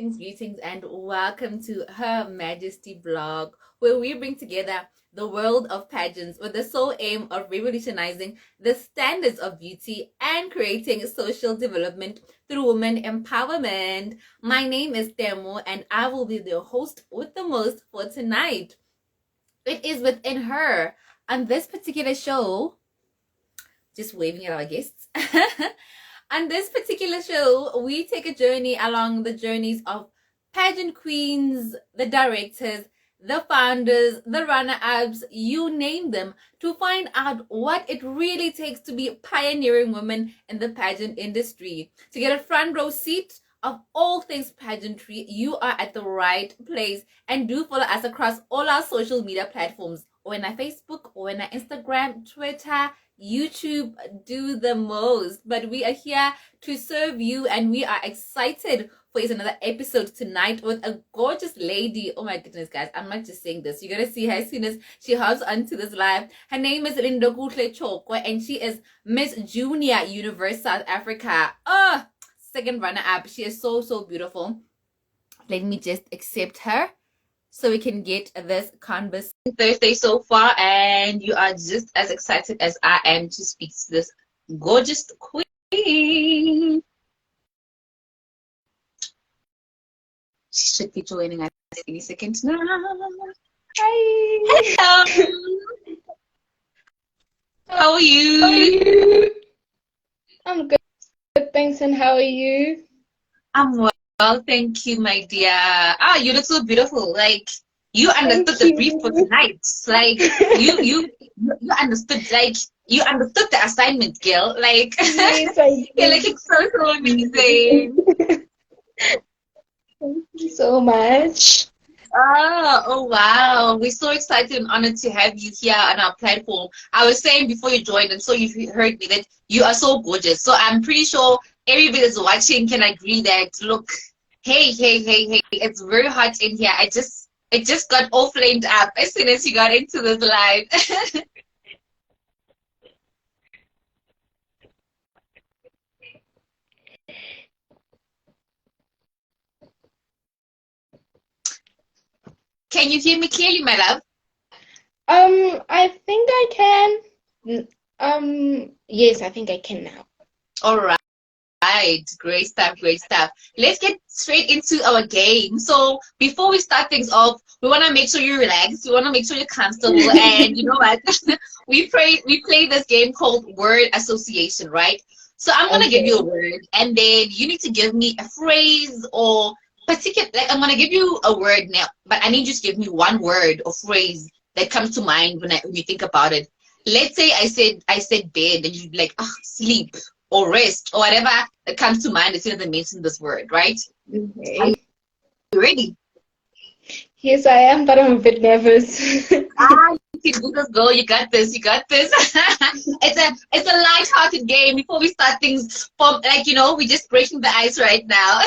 Greetings, and welcome to Her Majesty blog, where we bring together the world of pageants with the sole aim of revolutionizing the standards of beauty and creating social development through women empowerment. My name is Temo, and I will be the host with the most for tonight. It is within her on this particular show, just waving at our guests. On this particular show, we take a journey along the journeys of pageant queens, the directors, the founders, the runner-ups, you name them, to find out what it really takes to be pioneering women in the pageant industry. To get a front row seat of all things pageantry, you are at the right place. And do follow us across all our social media platforms, or in our Facebook, or in our Instagram, Twitter, YouTube, do the most. But we are here to serve you, and we are excited for yet another episode tonight with a gorgeous lady. Oh my goodness, guys, I'm not just saying this. You're gonna see her as soon as she hops onto this live. Her name is Lindokuhle Chokwe, and she is Miss Junior Universe South Africa. Second runner-up. She is so beautiful. Let me just accept her so we can get this conversation. Thursday so far, and you are just as excited as I am to speak to this gorgeous queen. She should be joining us any second now. Hi. Hello. How are you? How are you? I'm good, thanks. And how are you? I'm well, thank you, my dear. You look so beautiful. Like, you understood the brief for tonight. Like, you understood. Like, you understood the assignment, girl. Like, yes, I you're looking so amazing. Thank you so much. Oh wow. We're so excited and honored to have you here on our platform. I was saying before you joined, and so you heard me, that you are so gorgeous. So I'm pretty sure everybody that's watching can agree that, look, hey, it's very hot in here. It just got all flamed up as soon as you got into this live. Can you hear me clearly, my love? I think I can. Yes, I think I can now. All right. Great stuff. Let's get straight into our game. So before we start things off, we want to make sure you're relaxed. We want to make sure you're comfortable. And you know what? we play this game called word association, right? So I'm gonna give you a word, and then you need to give me a phrase or particular. Like, I'm gonna give you a word now, but I need you to give me one word or phrase that comes to mind when you think about it. Let's say I said bed, and you'd be like, oh, sleep or rest or whatever that comes to mind as soon as I mention this word, right? Okay. Are you ready? Yes, I am, but I'm a bit nervous. You can do this, girl. You got this. It's a light-hearted game. Before we start things, we're just breaking the ice right now.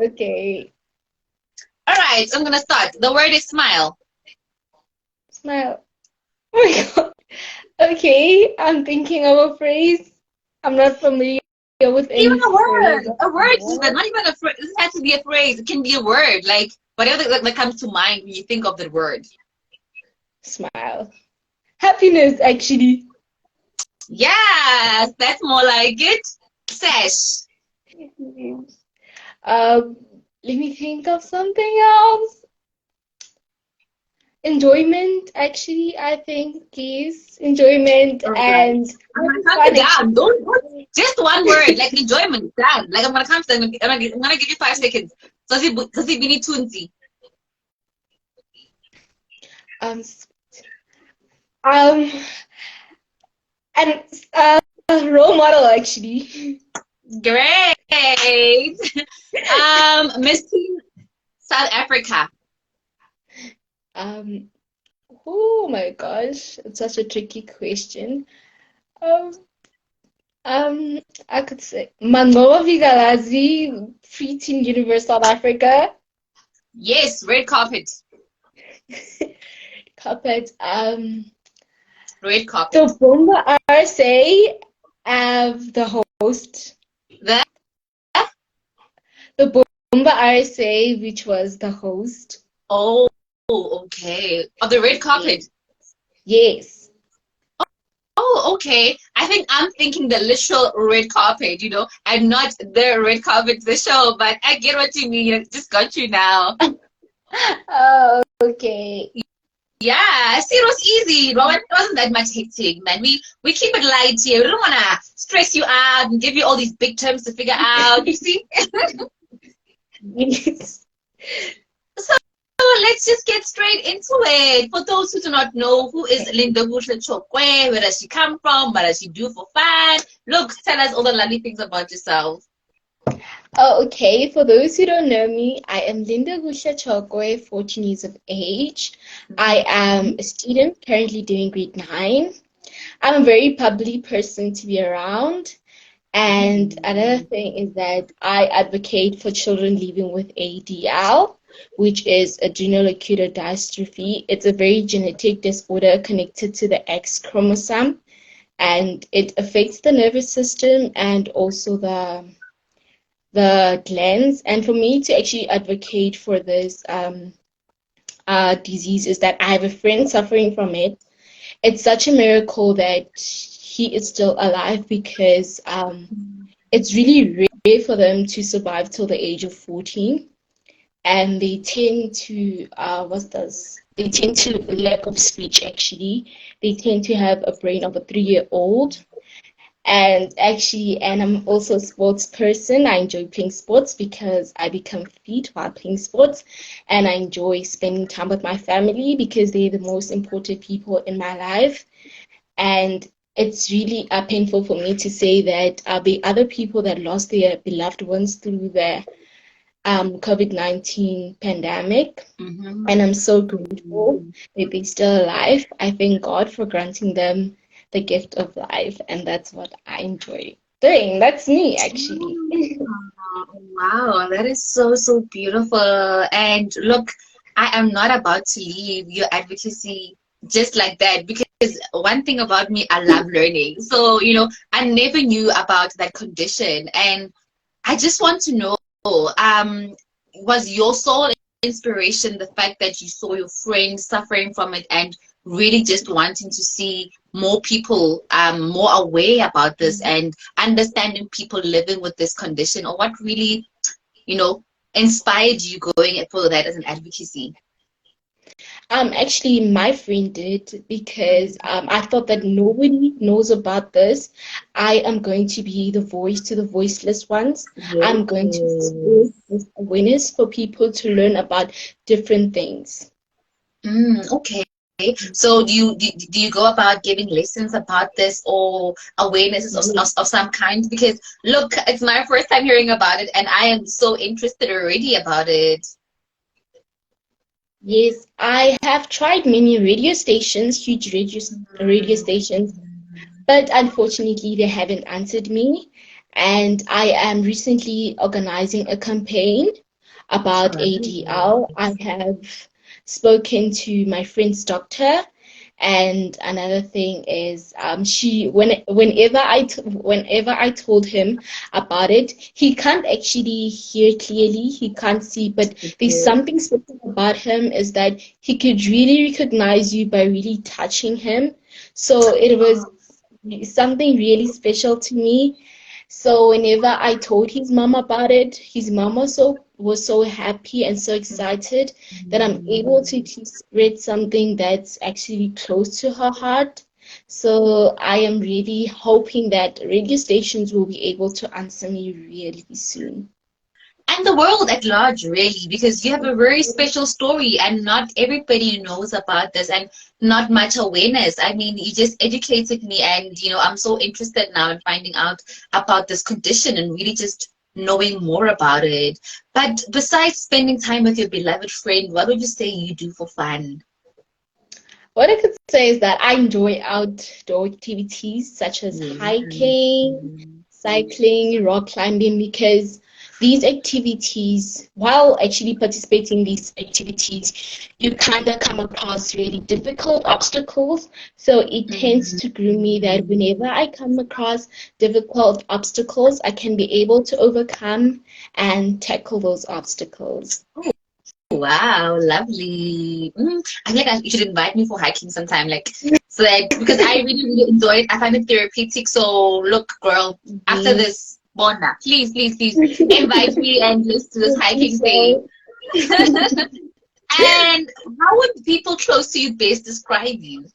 Okay. All right, I'm gonna start. The word is smile. Smile. Oh my God. Okay, I'm thinking of a phrase. I'm not familiar with any Even a word. phrase. A word. Not even a phrase. It has to be a phrase. It can be a word. Like, whatever that comes to mind when you think of that word. Smile. Happiness, actually. Yes, that's more like it. Sash. Let me think of something else. Enjoyment, actually, I think is enjoyment. All and right. I'm gonna count it down. Don't just one word, like enjoyment. Down. Like, I'm gonna count it. I'm gonna give you 5 seconds. So we need tunzi. And role model, actually. Great. Miss Teen South Africa. Oh my gosh, it's such a tricky question. I could say Mangoa Vigalazi, Preteen Universe South Africa. Yes, red carpet. Carpet. Red carpet. The Bomba RSA, the host. The The Umba RSA, which was the host. Oh, okay. Of the red carpet. Yes. Oh, okay. I think I'm thinking the literal red carpet, and not the red carpet, the show, but I get what you mean. I just got you now. Oh, okay. Yeah, see, it was easy. It wasn't that much hectic, man. We keep it light here. We don't want to stress you out and give you all these big terms to figure out. You see? Yes. So let's just get straight into it. For those who do not know, who is Linda Chokwe? Where does she come from? What does she do for fun? Look, tell us all the lovely things about yourself. Oh, okay. For those who don't know me, I am Linda Gusha Chokwe, 14 years of age. I am a student currently doing grade 9. I'm a very bubbly person to be around. And another thing is that I advocate for children living with ADL, which is adrenal ocular dystrophy. It's a very genetic disorder connected to the X chromosome, and it affects the nervous system and also the glands. And for me to actually advocate for this disease is that I have a friend suffering from it. It's such a miracle that he is still alive because it's really rare for them to survive till the age of 14, and they tend to they tend to lack of speech. Actually, they tend to have a brain of a 3-year-old. And I'm also a sports person. I enjoy playing sports because I become fit while playing sports, and I enjoy spending time with my family because they're the most important people in my life. And it's really painful for me to say that the other people that lost their beloved ones through the COVID-19 pandemic. And I'm so grateful that they're still alive. I thank God for granting them the gift of life, and that's what I enjoy doing. That's me, actually. Wow, that is so, so beautiful. And look, I am not about to leave your advocacy just like that because one thing about me, I love learning. So, I never knew about that condition. And I just want to know, was your sole inspiration the fact that you saw your friend suffering from it and really just wanting to see more people more aware about this and understanding people living with this condition, or what really, inspired you going for that as an advocacy? Actually, my friend did because I thought that nobody knows about this. I am going to be the voice to the voiceless ones. I'm going to spread this awareness for people to learn about different things. Okay. So do you go about giving lessons about this or awarenesses of some kind? Because look, it's my first time hearing about it and I am so interested already about it. Yes, I have tried many radio stations, huge radio stations, but unfortunately they haven't answered me. And I am recently organizing a campaign about ADL. I have spoken to my friend's doctor, and another thing is, whenever I told him about it, he can't actually hear clearly. He can't see, but there's something special about him is that he could really recognize you by really touching him. So it was something really special to me. So whenever I told his mom about it, his mom was so happy and so excited that I'm able to spread something that's actually close to her heart. So I am really hoping that radio stations will be able to answer me really soon. And the world at large, really, because you have a very special story and not everybody knows about this and not much awareness. I mean, you just educated me, and I'm so interested now in finding out about this condition and really just knowing more about it. But besides spending time with your beloved friend, what would you say you do for fun? What I could say is that I enjoy outdoor activities such as hiking, cycling, rock climbing, because these activities, while actually participating in these activities, you kind of come across really difficult obstacles. So it tends to groom me that whenever I come across difficult obstacles, I can be able to overcome and tackle those obstacles. Wow, lovely. I feel like you should invite me for hiking sometime, like so that because I really, really enjoy it. I find it therapeutic. So look, girl, after Yes. this, Bona, please, please, please invite me and let's do this hiking thing. So, And how would people close to you best describe you?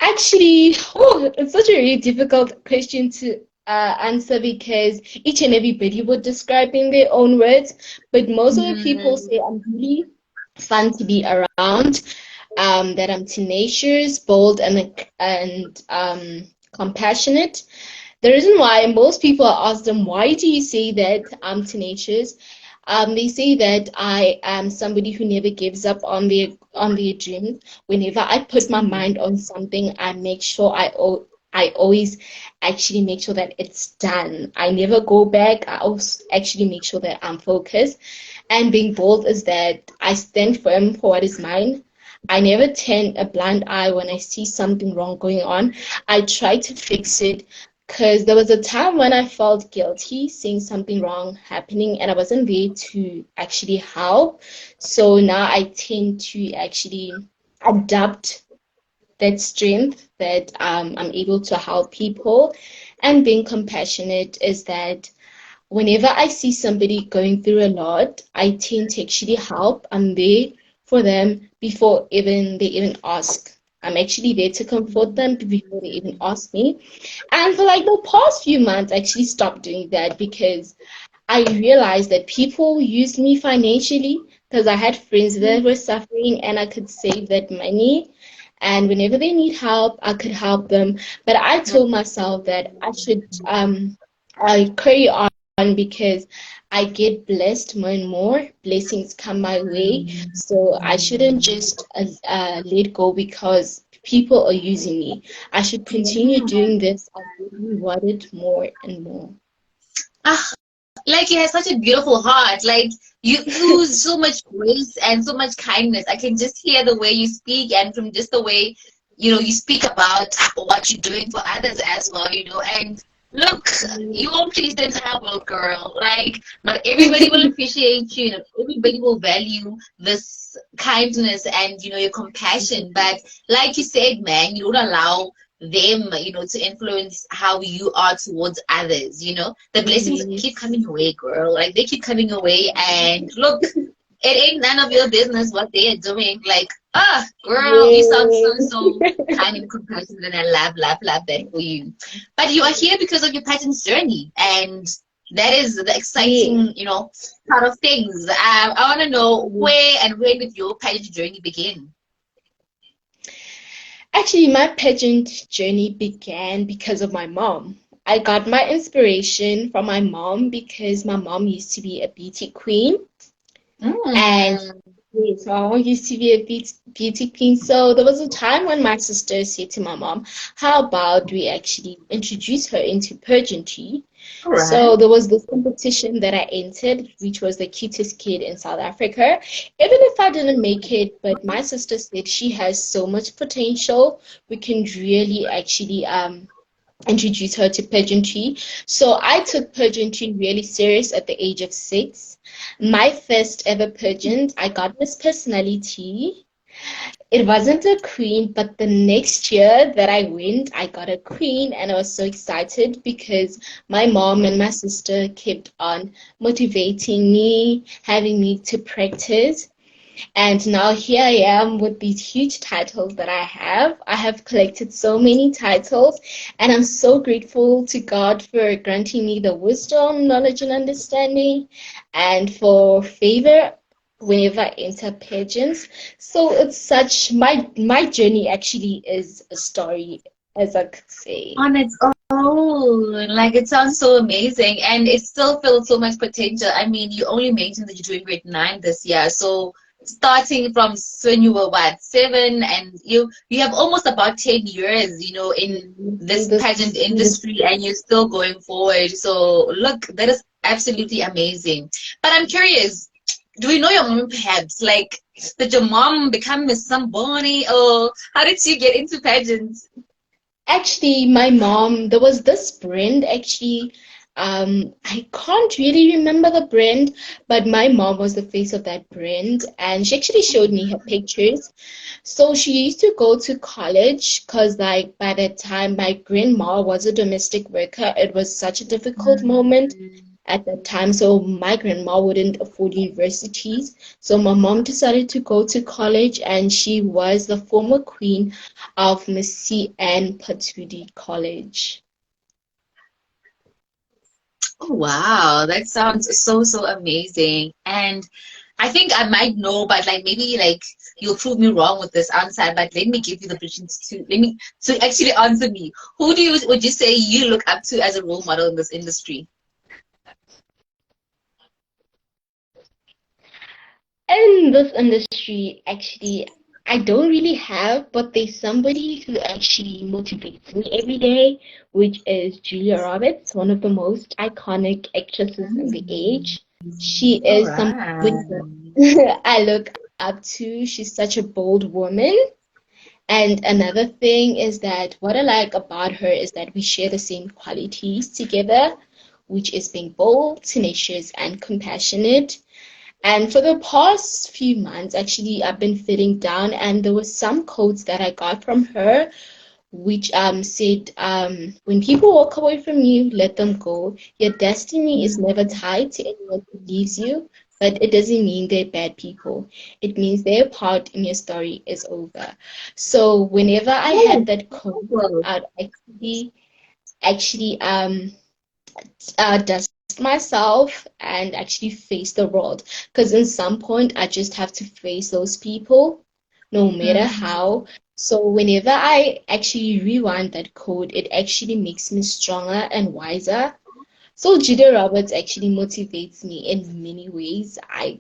actually, oh, it's such a really difficult question to answer because each and everybody would describe in their own words. But most of the people Mm, say I'm really fun to be around, that I'm tenacious, bold, and compassionate. The reason why most people ask them, why do you say that I'm tenacious? They say that I am somebody who never gives up on their dreams. Whenever I put my mind on something, I make sure I always actually make sure that it's done. I never go back. I also actually make sure that I'm focused. And being bold is that I stand firm for what is mine. I never turn a blind eye when I see something wrong going on. I try to fix it because there was a time when I felt guilty seeing something wrong happening and I wasn't there to actually help. So now I tend to actually adapt that strength that I'm able to help people. And being compassionate is that whenever I see somebody going through a lot, I tend to actually help. I'm there for them before even they even ask. I'm actually there to comfort them before they even ask me. And for like the past few months, I actually stopped doing that because I realized that people used me financially because I had friends that were suffering and I could save that money. And whenever they need help, I could help them. But I told myself that I carry on because I get blessed more and more. Blessings come my way. So I shouldn't just let go because people are using me. I should continue doing this and get rewarded more and more. ah, like you have such a beautiful heart. Like you ooze so much grace and so much kindness. I can just hear the way you speak and from just the way, you speak about what you're doing for others as well, and look, you won't please the entire world, girl. Like not everybody will appreciate you, not everybody will value this kindness and your compassion. But like you said, man, you don't allow them, to influence how you are towards others. The blessings keep Yes. coming your way, girl. Like they keep coming your way, and look, it ain't none of your business what they are doing. Like, girl, you sound so Yes. kind and compassionate, and I love that for you. But you are here because of your pageant's journey, and that is the Yes. exciting, part of things. I want to know where and when did your pageant journey begin? Actually, my pageant journey began because of my mom. I got my inspiration from my mom because my mom used to be a beauty queen. And Mm. yes, my mom used to be a beauty queen. So there was a time when my sister said to my mom, how about we actually introduce her into pageantry? All right. So there was this competition that I entered, which was the cutest kid in South Africa. Even if I didn't make it, but my sister said she has so much potential, we can really actually introduce her to pageantry. So I took pageantry really serious at the age of 6. My first ever pageant, I got Miss Personality. It wasn't a queen, but the next year that I went, I got a queen, and I was so excited because my mom and my sister kept on motivating me, having me to practice. And now here I am with these huge titles that I have. I have collected so many titles, and I'm so grateful to God for granting me the wisdom, knowledge, and understanding, and for favor whenever I enter pageants. So it's such my journey actually is a story, as I could say. On its own. Like it sounds so amazing and it still feels so much potential. I mean, you only mentioned that you're doing grade 9 this year. So starting from when you were what, 7 and you have almost about 10 years, in In this pageant this industry and you're still going forward. So look, that is absolutely amazing. But I'm curious, do we know your mom perhaps? Like, did your mom become Miss Somebody, or how did she get into pageants? Actually, my mom, there was this brand actually. I can't really remember the brand, but my mom was the face of that brand, and she actually showed me her pictures. So she used to go to college because, like, by that time, my grandma was a domestic worker. It was such a difficult moment Mm. at that time. So my grandma wouldn't afford universities. So my mom decided to go to college, and she was the former queen of Miss C. Anne Patudi College. Oh, wow, that sounds so, so amazing. And I think I might know, but like maybe like you'll prove me wrong with this answer, but let me give you the opportunity to let me to actually answer me. Who do you would you say you look up to as a role model in this industry? In this industry, actually, I don't really have, but there's somebody who actually motivates me every day, which is Julia Roberts, one of the most iconic actresses in the age. She All is somebody right. that I look up to. She's such a bold woman. And another thing is that what I like about her is that we share the same qualities together, which is being bold, tenacious, and compassionate. And for the past few months, actually, I've been feeling down, and there were some quotes that I got from her, which said, when people walk away from you, let them go. Your destiny is never tied to anyone who leaves you, but it doesn't mean they're bad people. It means their part in your story is over. So whenever I Oh, had that quote, well, I'd actually dust myself and actually face the world. Because in some point, I just have to face those people, no matter mm, how. So whenever I actually rewind that code, it actually makes me stronger and wiser. So Julia Roberts actually motivates me in many ways. I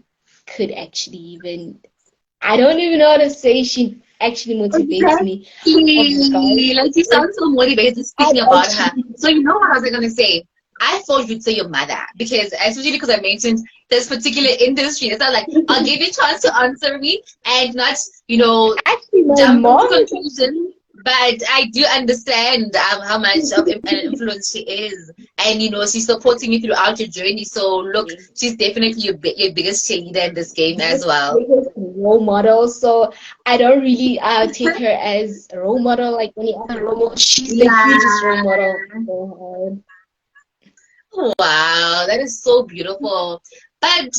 don't even know how to say she actually motivates me. Oh my exactly. gosh. Like you sound so motivated I speaking about her. actually So you know what I was gonna say? I thought you'd say your mother because especially because I mentioned this particular industry. It's not like I'll give you a chance to answer me and not, you know, actually my jump into mom is conclusion. But I do understand how much of an influence she is, and you know she's supporting you throughout your journey. So look, actually she's definitely your biggest cheerleader in this game my as well. biggest role model. So I don't really take her as a role model like any other role model. She's the hugest role Yeah. model for her. Wow, that is so beautiful. But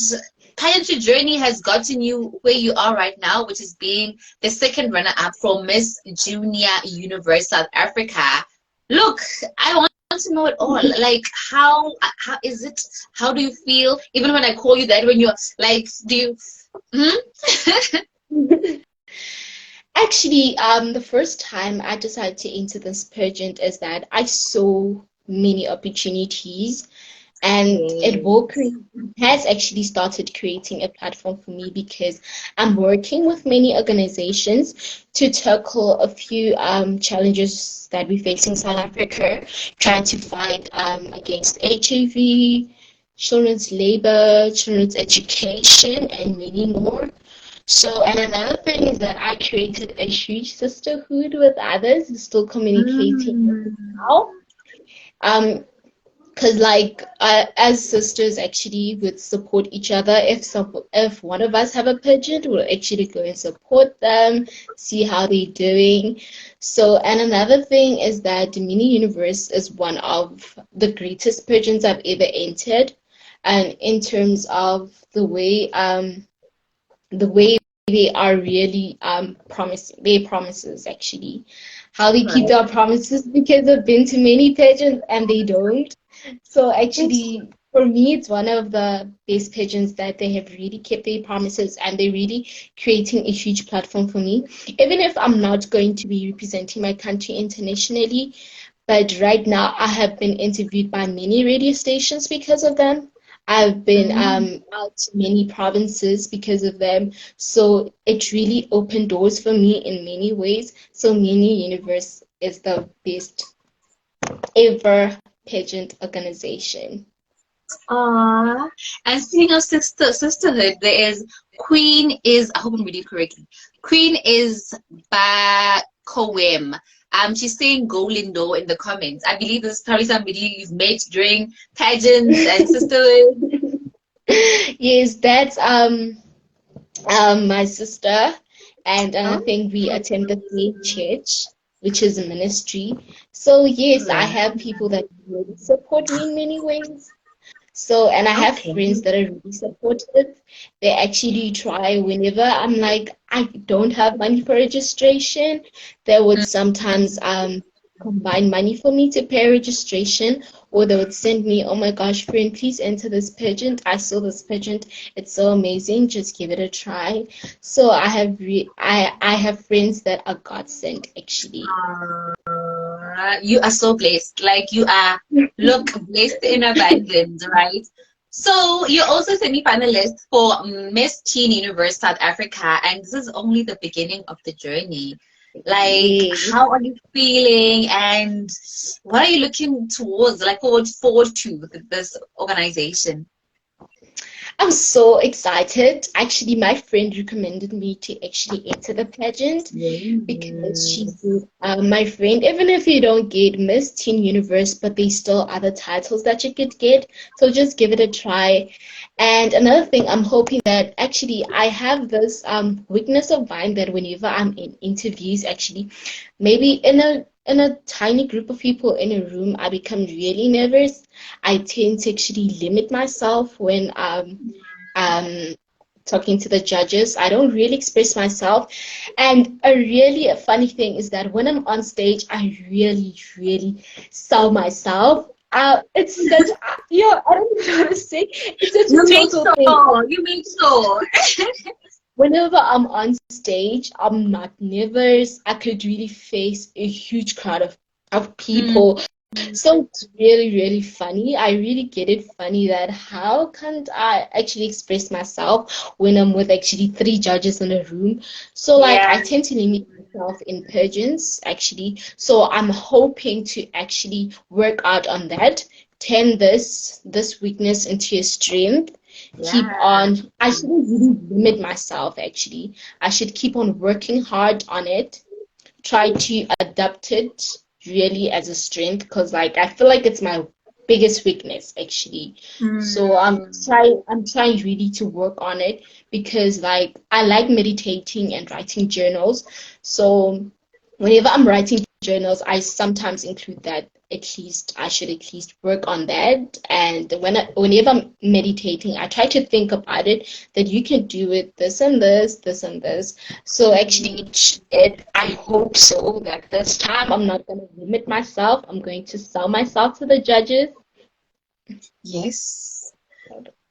pageantry journey has gotten you where you are right now, which is being the second runner-up for Miss Junior Universe South Africa. Look, I want to know it all. Like, how is it? How do you feel? Even when I call you that, when you're like, do you? Hmm? Actually, the first time I decided to enter this pageant is that I saw many opportunities, and Yes. has actually started creating a platform for me because I'm working with many organizations to tackle a few challenges that we face in South Africa, trying to fight against HIV, children's labor, children's education, and many more. So, and another thing is that I created a huge sisterhood with others, still communicating Mm. now. Um, because like as sisters actually would support each other. If one of us have a pigeon, we'll actually go and support them, see how they're doing. So and another thing is that the mini universe is one of the greatest pigeons I've ever entered, and in terms of the way they are really promising their promises actually, how they keep their promises, because I've been to many pageants and they don't. So actually, for me, it's one of the best pageants that they have really kept their promises, and they're really creating a huge platform for me. Even if I'm not going to be representing my country internationally, but right now I have been interviewed by many radio stations because of them. I've been Mm. out to many provinces because of them. So it really opened doors for me in many ways. So Mini Universe is the best ever pageant organization. And speaking of sisterhood, there is Queen is, I hope I'm reading it correctly. Queen is Bakowem. She's saying go Lindo in the comments. I believe this is probably somebody you've met during pageants and sisterhood. Yes, that's my sister, and I Oh, think we attend the same church, which is a ministry. So yes, I right. have people that really support me in many ways. So, and I have Okay. friends that are really supportive. They actually try whenever I'm like, I don't have money for registration, they would sometimes combine money for me to pay registration, or they would send me, oh my gosh, friend, please enter this pageant. I saw this pageant. It's so amazing. Just give it a try. So I have friends that are godsend actually. You are so blessed. Like you are, look, blessed in abundance, right? So you're also semi-finalist for Miss Teen Universe South Africa, and this is only the beginning of the journey. Like, Yes. how are you feeling, and what are you looking towards, like forward to with this organization? I'm so excited. Actually, my friend recommended me to actually enter the pageant because she Yes. said, my friend, even if you don't get Miss Teen Universe, but there's still other titles that you could get. So just give it a try. And another thing, I'm hoping that actually I have this weakness of mine that whenever I'm in interviews, actually, maybe in a tiny group of people in a room, I become really nervous. I tend to actually limit myself when um, talking to the judges. I don't really express myself. And a funny thing is that when I'm on stage, I really, really sell myself. It's such, yeah, I don't know how to say. It's such You a make total thing. sure. You make sure. Whenever I'm on stage, I'm not nervous. I could really face a huge crowd of people. So it's really, really funny. I really get it funny that how can't I actually express myself when I'm with actually three judges in a room? So like Yeah. I tend to limit myself in pageants actually. So I'm hoping to actually work out on that, turn this weakness into a strength. Keep Yeah. on. I shouldn't really limit myself actually. I should keep on working hard on it, try to adapt it really as a strength because like I feel like it's my biggest weakness actually. So Mm. I'm trying really to work on it because like I like meditating and writing journals. So whenever I'm writing journals, I sometimes include that at least I should at least work on that. And whenever I'm meditating, I try to think about it that you can do it this and this, this and this. So actually, I hope so that this time I'm not going to limit myself. I'm going to sell myself to the judges. Yes.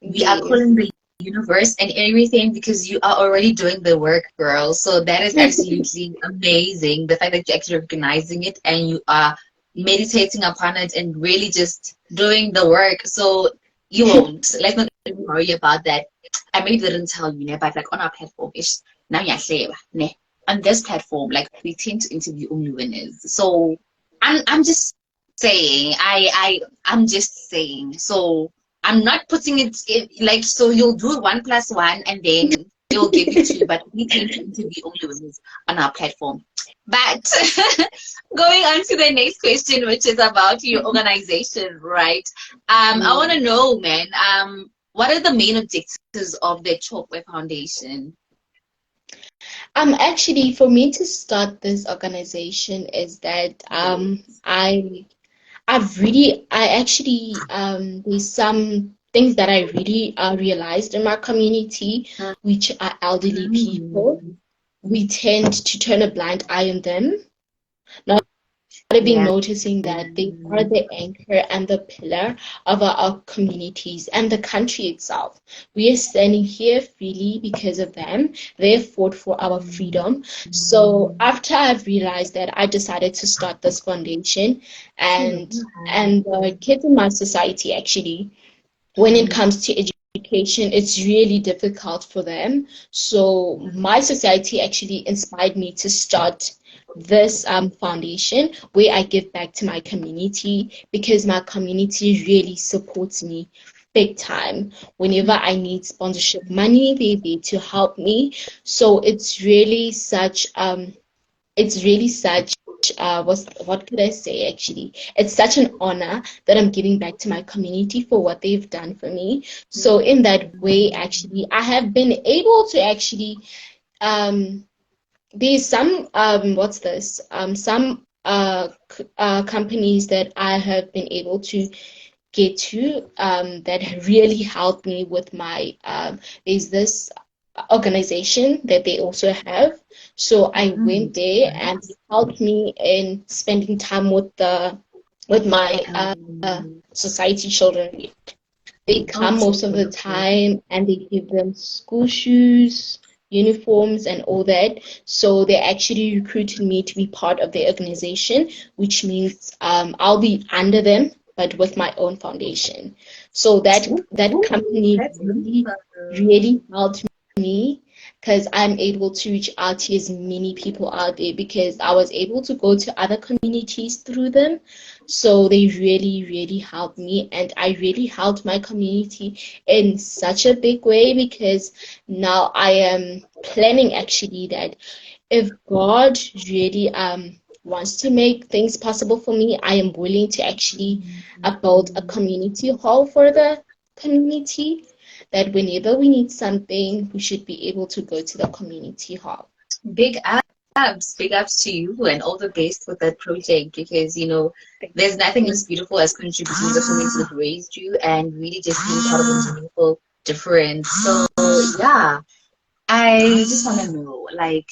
We are Yes. calling the universe and everything because you are already doing the work, girl. So that is absolutely amazing. The fact that you're actually recognizing it and you are meditating upon it and really just doing the work. So you won't. Let's not even worry about that. I maybe didn't tell you, but like on our platform, ish, now you're saying, on this platform, like we tend to interview only winners. So I'm just saying, I'm just saying. So I'm not putting it in, like, so you'll do 1+1 and then they'll give you two, but we tend to interview only winners on our platform. But going on to the next question, which is about your organization, right? I want to know, man, what are the main objectives of the Chokwe Foundation? Actually, for me to start this organization is that I actually there's some things that I really realized in my community, which are elderly people. Mm. We tend to turn a blind eye on them, not even Yeah. noticing that they are the anchor and the pillar of our communities and the country itself. We are standing here freely because of them. They fought for our freedom. So after I've realized that, I decided to start this foundation, and the kids in my society actually, when it comes to education, it's really difficult for them. So my society actually inspired me to start this foundation where I give back to my community because my community really supports me. big time. Whenever I need sponsorship money, they're there to help me. So it's really such what could I say actually? It's such an honor that I'm giving back to my community for what they've done for me. So in that way, actually, I have been able to actually there's some what's this some companies that I have been able to get to that really helped me with my there's this organization that they also have. So I went there and it helped me in spending time with my society children. They come most of the time and they give them school shoes, uniforms, and all that. So they actually recruited me to be part of their organization, which means I'll be under them, but with my own foundation. So that company really helped me because I'm able to reach out to as many people out there because I was able to go to other communities through them. So they really, really helped me, and I really helped my community in such a big way because now I am planning actually that if God really wants to make things possible for me, I am willing to actually build a community hall for the community that whenever we need something, we should be able to go to the community hall. Big big ups to you and all the best with that project because there's nothing as beautiful as contributing to the community that raised you and really just being part of a meaningful difference. So yeah, I just want to know, like,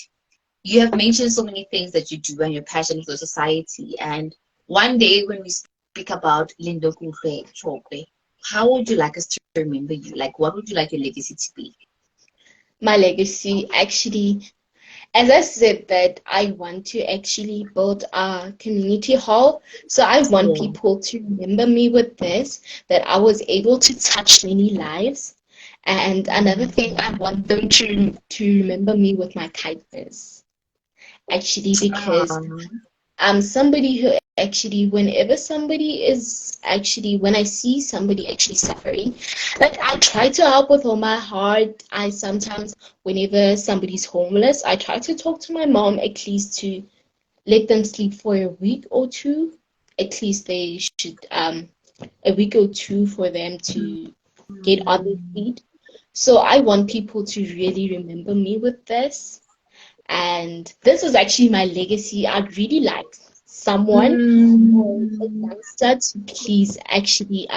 you have mentioned so many things that you do and your passion for society. And one day when we speak about Lindo Kunkwe Chokwe, how would you like us to remember you? Like, what would you like your legacy to be? My legacy actually, as I said, that I want to actually build a community hall. So I want Yeah. people to remember me with this, that I was able to touch many lives. And another thing, I want them to remember me with my kindness. Actually, because I'm somebody who actually, whenever somebody is actually, when I see somebody actually suffering, like I try to help with all my heart. I sometimes, whenever somebody's homeless, I try to talk to my mom at least to let them sleep for a week or two. At least they should, a week or two for them to get on their feet. So I want people to really remember me with this. And this was actually my legacy. I'd really like someone or a youngster to please actually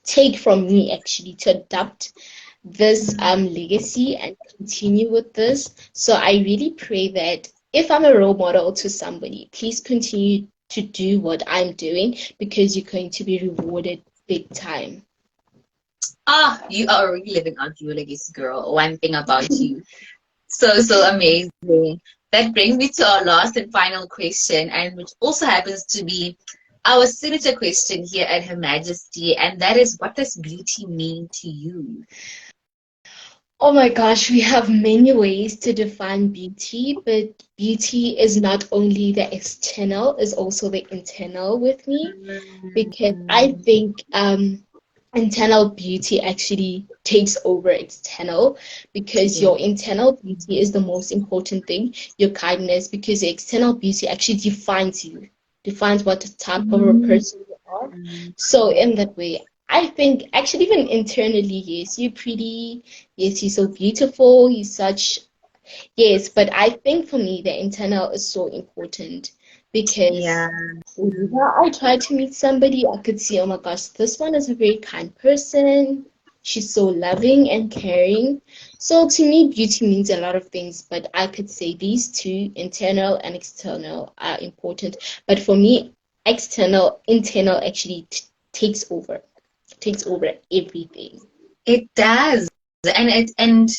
take from me actually to adopt this legacy and continue with this. So I really pray that if I'm a role model to somebody, please continue to do what I'm doing because you're going to be rewarded big time. You are already living out your legacy, girl. One thing about you. So amazing. That brings me to our last and final question, and which also happens to be our signature question here at Her Majesty, and that is, what does beauty mean to you? Oh my gosh, we have many ways to define beauty, but beauty is not only the external, is also the internal with me because I think internal beauty actually takes over external because your internal beauty is the most important thing, your kindness, because your external beauty actually defines you, defines what type of a person you are. So in that way, I think actually even internally, yes, you're pretty, yes, you're so beautiful, you're such, yes, but I think for me the internal is so important because Yeah. whenever I try to meet somebody, I could see, oh my gosh, this one is a very kind person. She's so loving and caring. So to me, beauty means a lot of things, but I could say these two, internal and external, are important. But for me, internal actually takes over everything. It does. And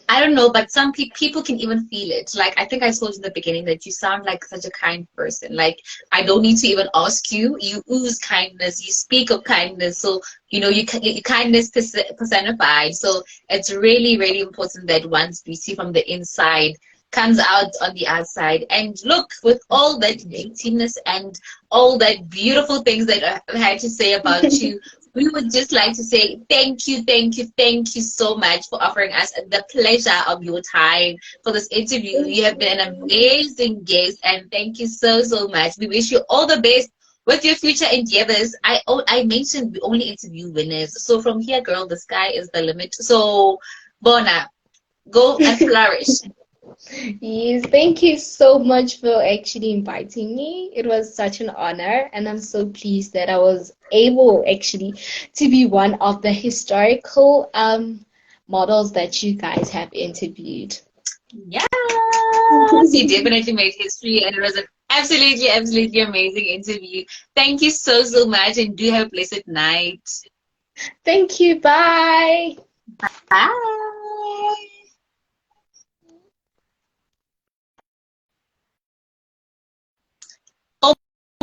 I don't know, but some people can even feel it. Like, I think I told you in the beginning that you sound like such a kind person. Like, I don't need to even ask you. You ooze kindness. You speak of kindness. So, you kindness personified. So it's really, really important that one's beauty from the inside comes out on the outside. And look, with all that beautiness and all that beautiful things that I've had to say about you, we would just like to say thank you, thank you, thank you so much for offering us the pleasure of your time for this interview. Thank You have been an you. amazing guest, and thank you so, so much. We wish you all the best with your future endeavors. I mentioned we only interview winners. So from here, girl, the sky is the limit. So, Bona, go and flourish. Yes, thank you so much for actually inviting me. It was such an honor, and I'm so pleased that I was able actually to be one of the historical models that you guys have interviewed. Yes, you definitely made history, and it was an absolutely, absolutely amazing interview. Thank you so, so much, and do have a blessed night. Thank you. Bye. Bye. Oh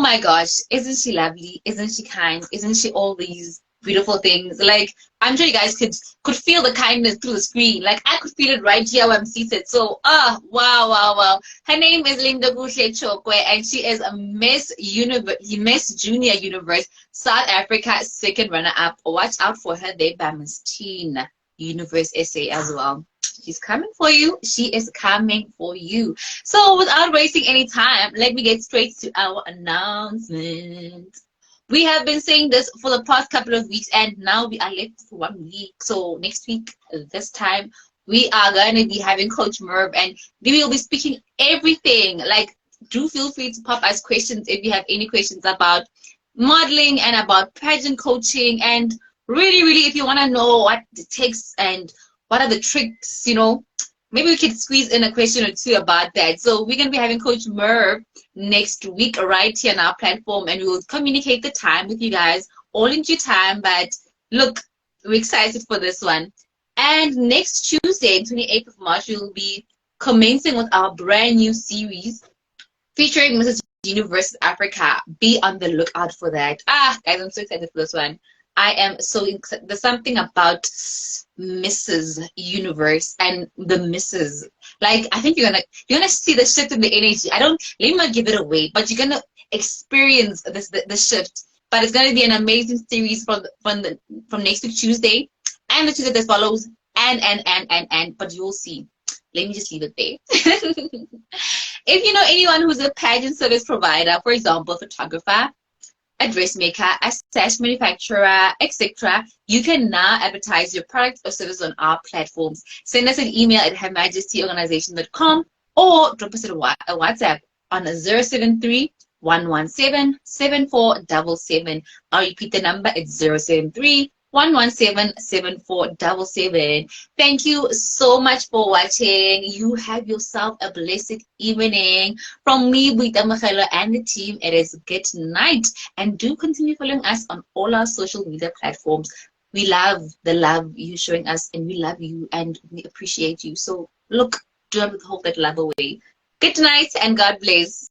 my gosh, isn't she lovely? Isn't she kind? Isn't she all these beautiful things? Like, I'm sure you guys could feel the kindness through the screen. Like, I could feel it right here where I'm seated. So, wow, wow, wow. Her name is Linda Guhle Chokwe, and she is a Miss Junior Universe South Africa second runner-up. Watch out for her there by Miss Teen Universe SA as well. She's coming for you. She is coming for you. So, without wasting any time, let me get straight to our announcement. We have been saying this for the past couple of weeks, and now we are left for 1 week. So, next week, this time, we are going to be having Coach Merv, and we will be speaking everything. Like, do feel free to pop us questions if you have any questions about modeling and about pageant coaching, and really, really, if you want to know what it takes and what are the tricks, maybe we could squeeze in a question or two about that. So we're going to be having Coach Merv next week right here on our platform, and we will communicate the time with you guys all in due time. But look, we're excited for this one. And next Tuesday, 28th of March, we will be commencing with our brand new series featuring Mrs. Universe Africa. Be on the lookout for that. Guys, I'm so excited for this one. I am so excited. There's something about Mrs. Universe and the Mrs. Like, I think you're gonna see the shift in the energy. Let me not give it away, but you're gonna experience the shift. But it's gonna be an amazing series from next week Tuesday and the Tuesday that follows, and. But you'll see. Let me just leave it there. If you know anyone who's a pageant service provider, for example, a photographer, a dressmaker, a sash manufacturer, etc., you can now advertise your product or service on our platforms. Send us an email at hermajesty.organization.com or drop us a WhatsApp on 073 117 7477. I'll repeat the number, it's 073 117 7477. Thank you so much for watching. You have yourself a blessed evening. From me, Buita Magelo, and the team, it is good night. And do continue following us on all our social media platforms. We love the love you're showing us, and we love you, and we appreciate you. So, look, do not withhold that love away. Good night, and God bless.